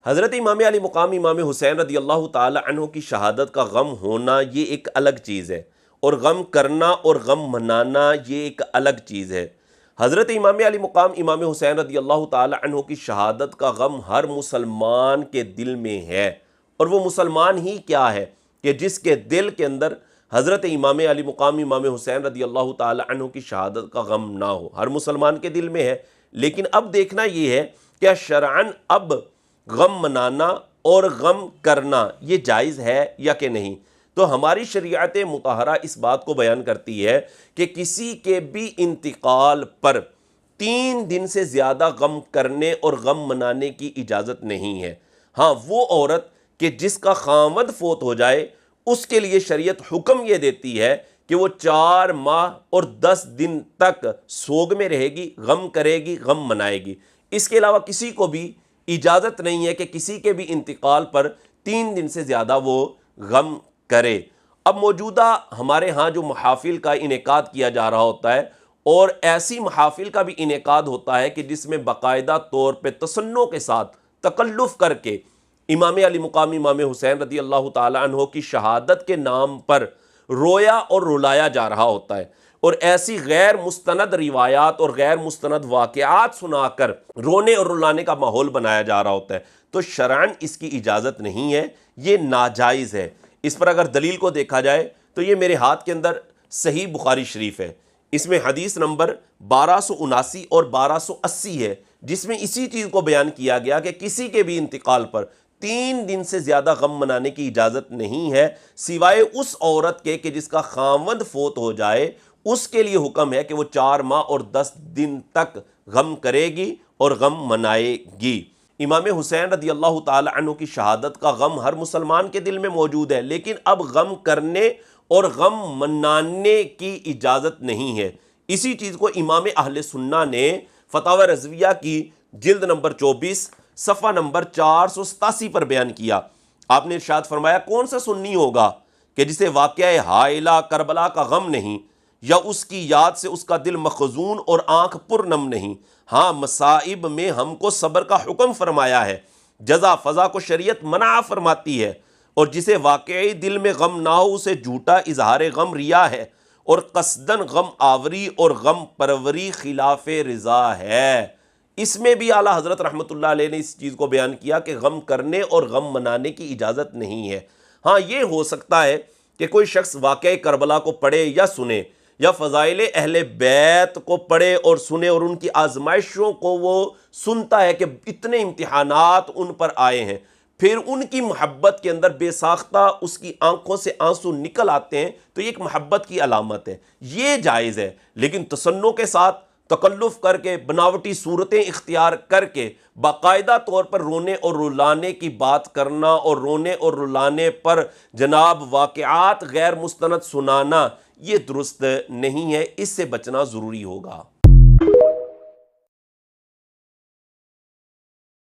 حضرت امام علی مقام امام حسین رضی اللہ تعالی عنہ کی شہادت کا غم ہونا یہ ایک الگ چیز ہے، اور غم کرنا اور غم منانا یہ ایک الگ چیز ہے۔ حضرت امام علی مقام امام حسین رضی اللہ تعالی عنہ کی شہادت کا غم ہر مسلمان کے دل میں ہے، اور وہ مسلمان ہی کیا ہے کہ جس کے دل کے اندر حضرت امام علی مقام امام حسین رضی اللہ تعالی عنہ کی شہادت کا غم نہ ہو۔ ہر مسلمان کے دل میں ہے، لیکن اب دیکھنا یہ ہے کہ شرعاً اب غم منانا اور غم کرنا یہ جائز ہے یا کہ نہیں۔ تو ہماری شریعت مطہرہ اس بات کو بیان کرتی ہے کہ کسی کے بھی انتقال پر 3 دن سے زیادہ غم کرنے اور غم منانے کی اجازت نہیں ہے۔ ہاں، وہ عورت کہ جس کا خاوند فوت ہو جائے، اس کے لیے شریعت حکم یہ دیتی ہے کہ وہ 4 ماہ اور 10 دن تک سوگ میں رہے گی، غم کرے گی، غم منائے گی۔ اس کے علاوہ کسی کو بھی اجازت نہیں ہے کہ کسی کے بھی انتقال پر 3 دن سے زیادہ وہ غم کرے۔ اب موجودہ ہمارے ہاں جو محافل کا انعقاد کیا جا رہا ہوتا ہے، اور ایسی محافل کا بھی انعقاد ہوتا ہے کہ جس میں باقاعدہ طور پہ تصنع کے ساتھ تکلف کر کے امام علی مقام امام حسین رضی اللہ تعالی عنہ کی شہادت کے نام پر رویا اور رلایا جا رہا ہوتا ہے، اور ایسی غیر مستند روایات اور غیر مستند واقعات سنا کر رونے اور رلانے کا ماحول بنایا جا رہا ہوتا ہے۔ تو شرعاً اس کی اجازت نہیں ہے، یہ ناجائز ہے۔ اس پر اگر دلیل کو دیکھا جائے تو یہ میرے ہاتھ کے اندر صحیح بخاری شریف ہے، اس میں حدیث نمبر 1279 اور 1280 ہے، جس میں اسی چیز کو بیان کیا گیا کہ کسی کے بھی انتقال پر 3 دن سے زیادہ غم منانے کی اجازت نہیں ہے، سوائے اس عورت کے کہ جس کا خاوند فوت ہو جائے۔ اس کے لیے حکم ہے کہ وہ 4 ماہ اور 10 دن تک غم کرے گی اور غم منائے گی۔ امام حسین رضی اللہ تعالی عنہ کی شہادت کا غم ہر مسلمان کے دل میں موجود ہے، لیکن اب غم کرنے اور غم منانے کی اجازت نہیں ہے۔ اسی چیز کو امام اہل سنہ نے فتاوی رضویہ کی جلد نمبر 24 صفحہ نمبر 487 پر بیان کیا۔ آپ نے ارشاد فرمایا، کون سا سنی ہوگا کہ جسے واقعہ حائلہ کربلا کا غم نہیں، یا اس کی یاد سے اس کا دل مخزون اور آنکھ پرنم نہیں۔ ہاں، مصائب میں ہم کو صبر کا حکم فرمایا ہے، جزا فضا کو شریعت منع فرماتی ہے، اور جسے واقعی دل میں غم نہ ہو اسے جھوٹا اظہار غم ریا ہے، اور قصدن غم آوری اور غم پروری خلاف رضا ہے۔ اس میں بھی اعلیٰ حضرت رحمۃ اللہ علیہ نے اس چیز کو بیان کیا کہ غم کرنے اور غم منانے کی اجازت نہیں ہے۔ ہاں، یہ ہو سکتا ہے کہ کوئی شخص واقعہ کربلا کو پڑھے یا سنے، یا فضائل اہل بیت کو پڑھے اور سنے، اور ان کی آزمائشوں کو وہ سنتا ہے کہ اتنے امتحانات ان پر آئے ہیں، پھر ان کی محبت کے اندر بے ساختہ اس کی آنکھوں سے آنسو نکل آتے ہیں، تو یہ ایک محبت کی علامت ہے، یہ جائز ہے۔ لیکن تصنع کے ساتھ تکلف کر کے، بناوٹی صورتیں اختیار کر کے باقاعدہ طور پر رونے اور رلانے کی بات کرنا، اور رونے اور رلانے پر جناب واقعات غیر مستند سنانا، یہ درست نہیں ہے، اس سے بچنا ضروری ہوگا۔